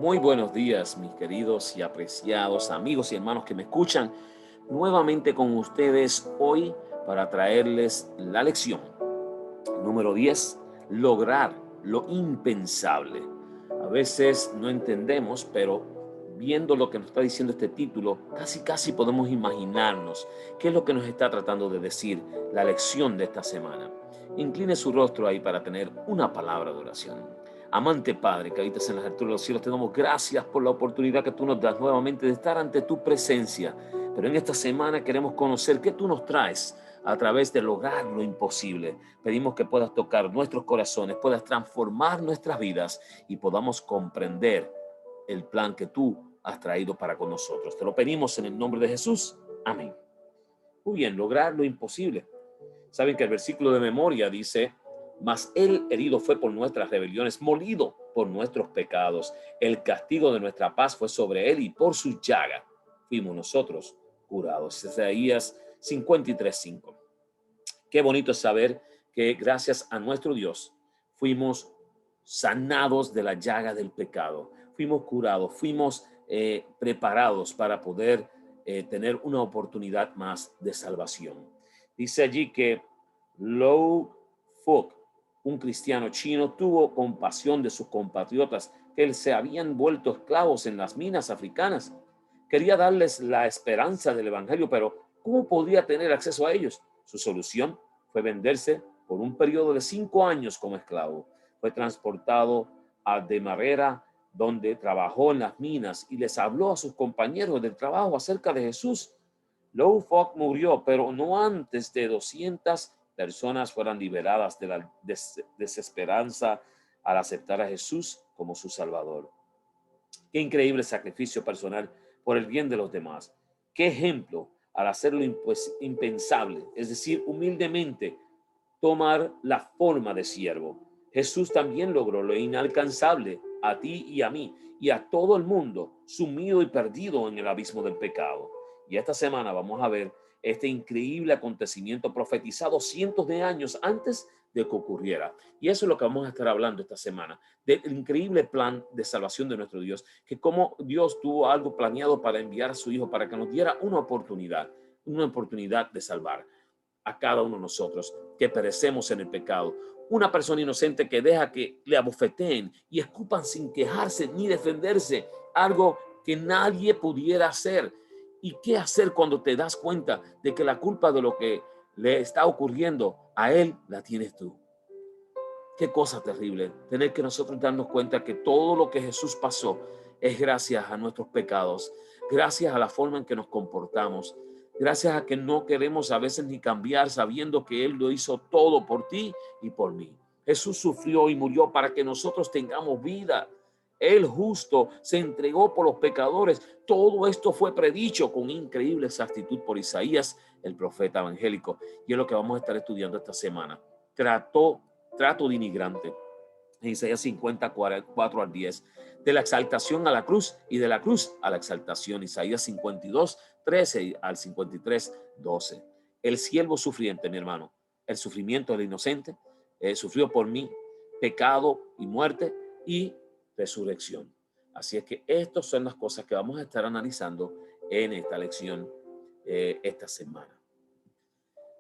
Muy buenos días, mis queridos y apreciados amigos y hermanos que me escuchan. Nuevamente con ustedes hoy para traerles la lección número 10: lograr lo impensable. A veces no entendemos, pero viendo lo que nos está diciendo este título, casi podemos imaginarnos qué es lo que nos está tratando de decir la lección de esta semana. Incline su rostro ahí para tener una palabra de oración. Amante Padre, que habitas en las alturas de los cielos, te damos gracias por la oportunidad que tú nos das nuevamente de estar ante tu presencia. Pero en esta semana queremos conocer qué tú nos traes a través de lograr lo imposible. Pedimos que puedas tocar nuestros corazones, puedas transformar nuestras vidas y podamos comprender el plan que tú has traído para con nosotros. Te lo pedimos en el nombre de Jesús. Amén. Muy bien, lograr lo imposible. Saben que el versículo de memoria dice: mas él herido fue por nuestras rebeliones, molido por nuestros pecados. El castigo de nuestra paz fue sobre él y por su llaga fuimos nosotros curados. Isaías 53:5. Qué bonito es saber que gracias a nuestro Dios fuimos sanados de la llaga del pecado, fuimos curados, fuimos preparados para poder tener una oportunidad más de salvación. Dice allí que Lou Fok, un cristiano chino, tuvo compasión de sus compatriotas que se habían vuelto esclavos en las minas africanas. Quería darles la esperanza del evangelio, pero ¿cómo podía tener acceso a ellos? Su solución fue venderse por un periodo de 5 años como esclavo. Fue transportado a Demarera, donde trabajó en las minas y les habló a sus compañeros del trabajo acerca de Jesús. Lou Fok murió, pero no antes de 200 personas fueran liberadas de la desesperanza al aceptar a Jesús como su Salvador. Qué increíble sacrificio personal por el bien de los demás. Qué ejemplo al hacer lo impensable, es decir, humildemente tomar la forma de siervo. Jesús también logró lo inalcanzable a ti y a mí y a todo el mundo sumido y perdido en el abismo del pecado. Y esta semana vamos a ver este increíble acontecimiento profetizado cientos de años antes de que ocurriera. Y eso es lo que vamos a estar hablando esta semana, del increíble plan de salvación de nuestro Dios, que como Dios tuvo algo planeado para enviar a su Hijo para que nos diera una oportunidad de salvar a cada uno de nosotros que perecemos en el pecado. Una persona inocente que deja que le abofeteen y escupan sin quejarse ni defenderse, algo que nadie pudiera hacer. ¿Y qué hacer cuando te das cuenta de que la culpa de lo que le está ocurriendo a él la tienes tú? Qué cosa terrible tener que nosotros darnos cuenta que todo lo que Jesús pasó es gracias a nuestros pecados, gracias a la forma en que nos comportamos, gracias a que no queremos a veces ni cambiar sabiendo que Él lo hizo todo por ti y por mí. Jesús sufrió y murió para que nosotros tengamos vida. El justo se entregó por los pecadores. Todo esto fue predicho con increíble exactitud por Isaías, el profeta evangélico. Y es lo que vamos a estar estudiando esta semana. Trato denigrante en Isaías 50:4-10, de la exaltación a la cruz y de la cruz a la exaltación. Isaías 52:13-53:12. El siervo sufriente, mi hermano, el sufrimiento del inocente, sufrió por mí pecado y muerte y resurrección. Así es que estas son las cosas que vamos a estar analizando en esta lección esta semana.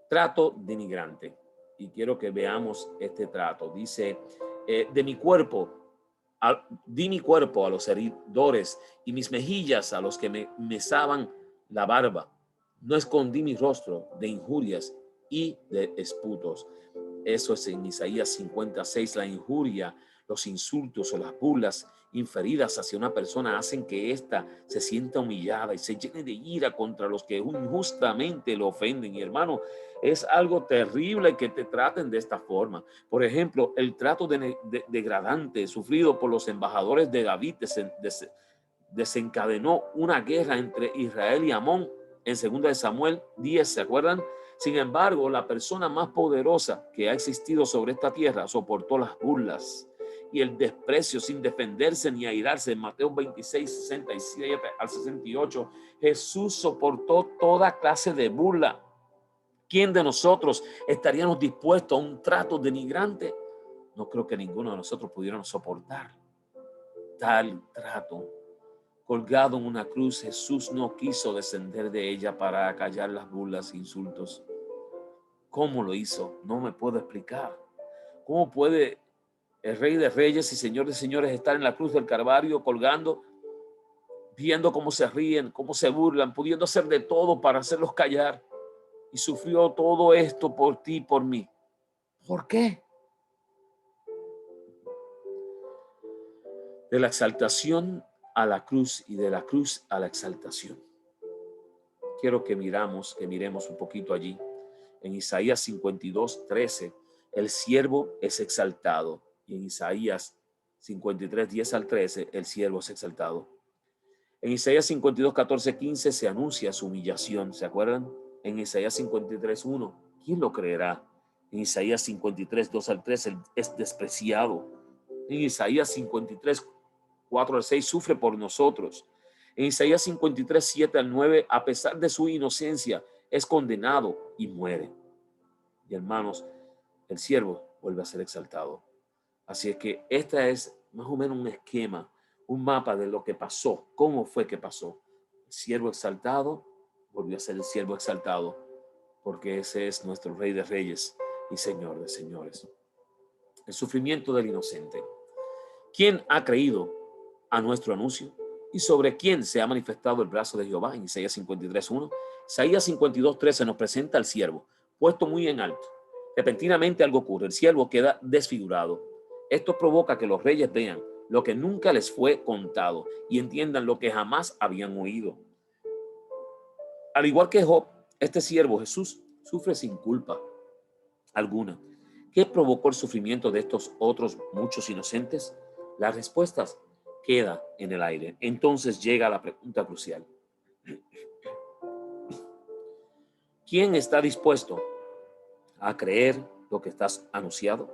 Trato denigrante. Y quiero que veamos este trato. Dice, di mi cuerpo a los heridores y mis mejillas a los que me mesaban la barba. No escondí mi rostro de injurias y de esputos. Eso es en Isaías 56. La injuria, los insultos o las burlas inferidas hacia una persona hacen que ésta se sienta humillada y se llene de ira contra los que injustamente lo ofenden. Y hermano, es algo terrible que te traten de esta forma. Por ejemplo, el trato degradante sufrido por los embajadores de David desencadenó una guerra entre Israel y Amón en 2 Samuel 10, ¿se acuerdan? Sin embargo, la persona más poderosa que ha existido sobre esta tierra soportó las burlas y el desprecio sin defenderse ni airarse. En Mateo 26:67-68, Jesús soportó toda clase de burla. ¿Quién de nosotros estaríamos dispuestos a un trato denigrante? No creo que ninguno de nosotros pudiéramos soportar tal trato. Colgado en una cruz, Jesús no quiso descender de ella para acallar las burlas e insultos. ¿Cómo lo hizo? No me puedo explicar. ¿Cómo puede el Rey de Reyes y Señor de Señores estar en la cruz del Calvario colgando, viendo cómo se ríen, cómo se burlan, pudiendo hacer de todo para hacerlos callar? Y sufrió todo esto por ti y por mí. ¿Por qué? De la exaltación a la cruz y de la cruz a la exaltación. Quiero que miremos un poquito allí. En Isaías 52:13, el siervo es exaltado. Y en Isaías 53:10-13, el siervo es exaltado. En Isaías 52:14-15 se anuncia su humillación. ¿Se acuerdan? En Isaías 53:1, ¿quién lo creerá? En Isaías 53:2-3, él es despreciado. En Isaías 53:4-6, sufre por nosotros. En Isaías 53:7-9, a pesar de su inocencia, es condenado y muere. Y hermanos, el siervo vuelve a ser exaltado. Así es que esta es más o menos un esquema, un mapa de lo que pasó, cómo fue que pasó. El siervo exaltado volvió a ser el siervo exaltado, porque ese es nuestro Rey de Reyes y Señor de Señores. El sufrimiento del inocente. ¿Quién ha creído a nuestro anuncio? ¿Y sobre quién se ha manifestado el brazo de Jehová? En Isaías 53:1. Isaías 52:13 nos presenta al siervo, puesto muy en alto. Repentinamente algo ocurre, el siervo queda desfigurado. Esto provoca que los reyes vean lo que nunca les fue contado y entiendan lo que jamás habían oído. Al igual que Job, este siervo Jesús sufre sin culpa alguna. ¿Qué provocó el sufrimiento de estos otros muchos inocentes? Las respuestas queda en el aire. Entonces llega la pregunta crucial. ¿Quién está dispuesto a creer lo que estás anunciado?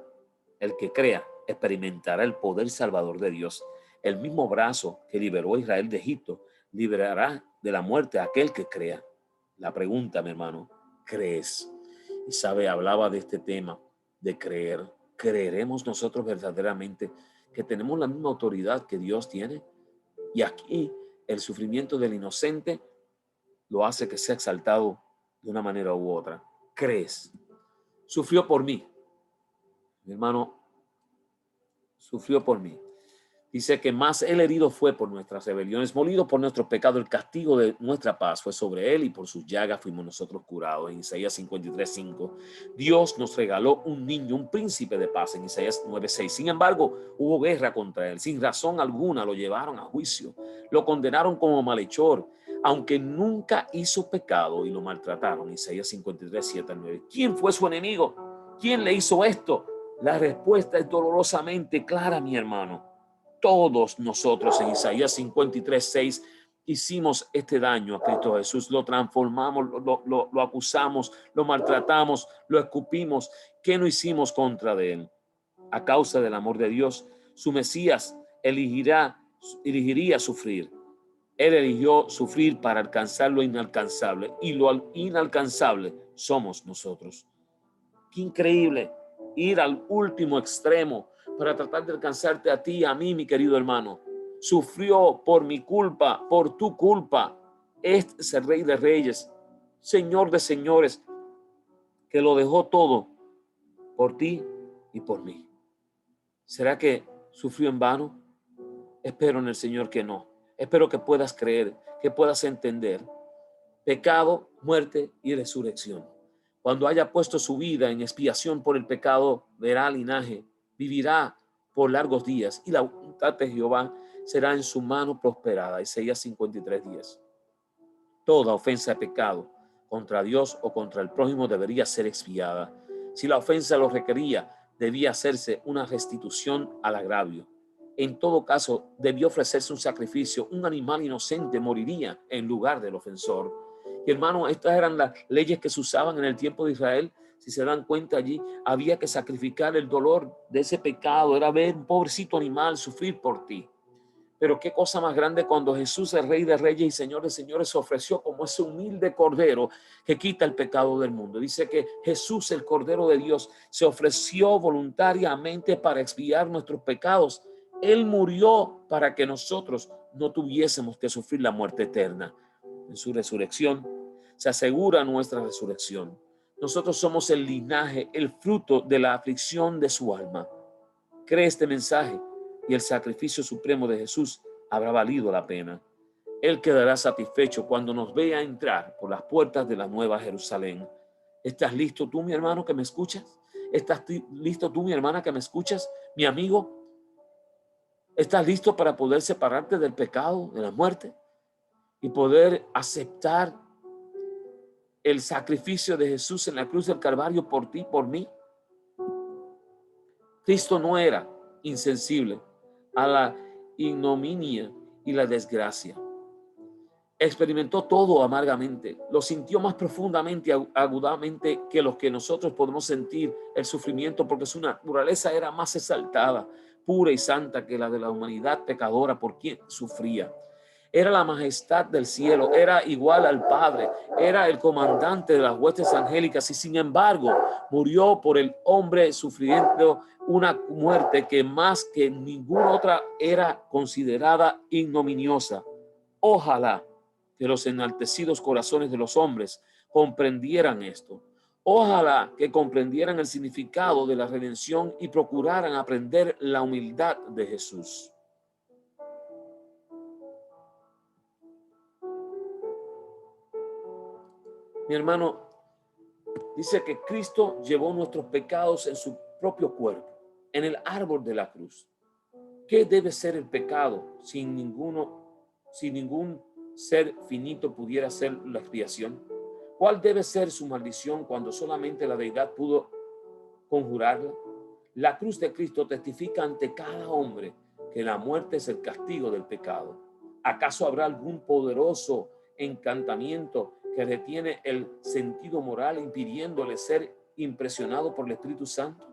El que crea experimentará el poder salvador de Dios. El mismo brazo que liberó a Israel de Egipto liberará de la muerte a aquel que crea. La pregunta, mi hermano, ¿crees? Y sabe, hablaba de este tema de creer. ¿Creeremos nosotros verdaderamente que tenemos la misma autoridad que Dios tiene? Y aquí el sufrimiento del inocente lo hace que sea exaltado de una manera u otra. ¿Crees? Sufrió por mí. Mi hermano, sufrió por mí. Dice que más el herido fue por nuestras rebeliones, molido por nuestro pecado, el castigo de nuestra paz fue sobre él y por sus llagas fuimos nosotros curados. En Isaías 53:5, Dios nos regaló un niño, un príncipe de paz. En Isaías 9:6, sin embargo, hubo guerra contra él, sin razón alguna lo llevaron a juicio, lo condenaron como malhechor, aunque nunca hizo pecado y lo maltrataron. Isaías 53:7-9, ¿quién fue su enemigo? ¿Quién le hizo esto? La respuesta es dolorosamente clara, mi hermano. Todos nosotros en Isaías 53:6 hicimos este daño a Cristo Jesús, lo transformamos, lo acusamos, lo maltratamos, lo escupimos. ¿Qué no hicimos contra de él? A causa del amor de Dios, su Mesías elegiría sufrir. Él eligió sufrir para alcanzar lo inalcanzable, y lo inalcanzable somos nosotros. Qué increíble ir al último extremo para tratar de alcanzarte a ti y a mí, mi querido hermano. Sufrió por mi culpa, por tu culpa. Este es el Rey de Reyes, Señor de Señores, que lo dejó todo por ti y por mí. ¿Será que sufrió en vano? Espero en el Señor que no. Espero que puedas creer, que puedas entender. Pecado, muerte y resurrección. Cuando haya puesto su vida en expiación por el pecado, verá linaje, vivirá por largos días y la voluntad de Jehová será en su mano prosperada. Isaías 53:10. Toda ofensa de pecado contra Dios o contra el prójimo debería ser expiada. Si la ofensa lo requería, debía hacerse una restitución al agravio. En todo caso, debió ofrecerse un sacrificio. Un animal inocente moriría en lugar del ofensor. Y hermano, estas eran las leyes que se usaban en el tiempo de Israel. Si se dan cuenta, allí había que sacrificar el dolor de ese pecado. Era ver un pobrecito animal sufrir por ti. Pero qué cosa más grande cuando Jesús, el Rey de Reyes y Señor de Señores, se ofreció como ese humilde cordero que quita el pecado del mundo. Dice que Jesús, el Cordero de Dios, se ofreció voluntariamente para expiar nuestros pecados Él murió para que nosotros no tuviésemos que sufrir la muerte eterna. En su resurrección se asegura nuestra resurrección. Nosotros somos el linaje, el fruto de la aflicción de su alma. Cree este mensaje y el sacrificio supremo de Jesús habrá valido la pena. Él quedará satisfecho cuando nos vea entrar por las puertas de la nueva Jerusalén. ¿Estás listo tú, mi hermano, que me escuchas? ¿Estás listo tú, mi hermana, que me escuchas? Mi amigo, ¿estás listo para poder separarte del pecado, de la muerte y poder aceptar el sacrificio de Jesús en la cruz del Calvario por ti, por mí? Cristo no era insensible a la ignominia y la desgracia. Experimentó todo amargamente, lo sintió más profundamente, agudamente que los que nosotros podemos sentir el sufrimiento, porque su naturaleza era más exaltada, pura y santa que la de la humanidad pecadora por quien sufría. Era la majestad del cielo, era igual al Padre, era el comandante de las huestes angélicas y sin embargo murió por el hombre sufriendo una muerte que más que ninguna otra era considerada ignominiosa. Ojalá que los enaltecidos corazones de los hombres comprendieran esto. Ojalá que comprendieran el significado de la redención y procuraran aprender la humildad de Jesús. Mi hermano, dice que Cristo llevó nuestros pecados en su propio cuerpo, en el árbol de la cruz. ¿Qué debe ser el pecado si ningún ser finito pudiera ser la expiación? ¿Cuál debe ser su maldición cuando solamente la deidad pudo conjurarla? La cruz de Cristo testifica ante cada hombre que la muerte es el castigo del pecado. ¿Acaso habrá algún poderoso encantamiento que retiene el sentido moral impidiéndole ser impresionado por el Espíritu Santo?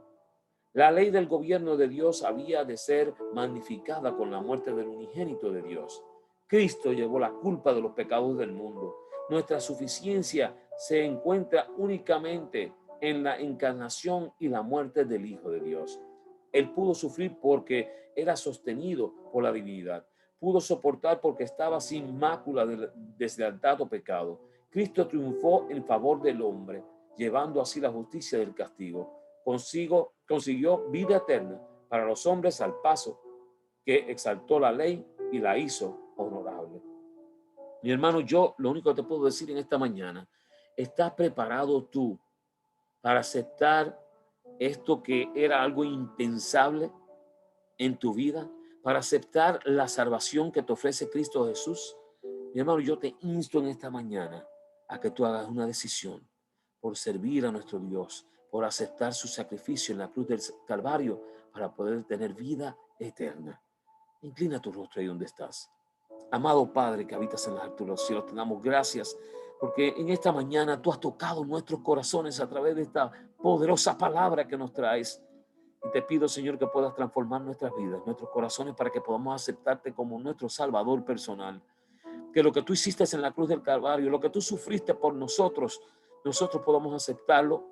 La ley del gobierno de Dios había de ser magnificada con la muerte del unigénito de Dios. Cristo llevó la culpa de los pecados del mundo. Nuestra suficiencia se encuentra únicamente en la encarnación y la muerte del Hijo de Dios. Él pudo sufrir porque era sostenido por la divinidad. Pudo soportar porque estaba sin mácula de deslealtad o pecado. Cristo triunfó en favor del hombre, llevando así la justicia del castigo. Consiguió vida eterna para los hombres al paso que exaltó la ley y la hizo honorable. Mi hermano, yo lo único que te puedo decir en esta mañana, ¿estás preparado tú para aceptar esto que era algo impensable en tu vida? Para aceptar la salvación que te ofrece Cristo Jesús. Mi hermano, yo te insto en esta mañana a que tú hagas una decisión por servir a nuestro Dios, por aceptar su sacrificio en la cruz del Calvario para poder tener vida eterna. Inclina tu rostro ahí donde estás. Amado Padre que habitas en las alturas de los cielos, te damos gracias porque en esta mañana tú has tocado nuestros corazones a través de esta poderosa palabra que nos traes. Y te pido, Señor, que puedas transformar nuestras vidas, nuestros corazones, para que podamos aceptarte como nuestro Salvador personal. Que lo que tú hiciste en la cruz del Calvario, lo que tú sufriste por nosotros, nosotros podamos aceptarlo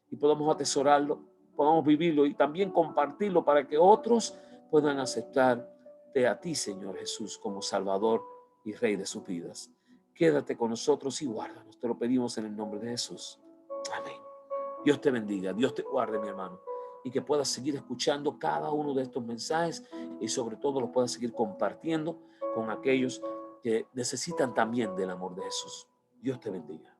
y podamos atesorarlo, podamos vivirlo y también compartirlo para que otros puedan aceptarte a ti, Señor Jesús, como Salvador y Rey de sus vidas. Quédate con nosotros y guárdanos. Te lo pedimos en el nombre de Jesús. Amén. Dios te bendiga, Dios te guarde, mi hermano, y que puedas seguir escuchando cada uno de estos mensajes y sobre todo los puedas seguir compartiendo con aquellos que necesitan también del amor de Jesús. Dios te bendiga.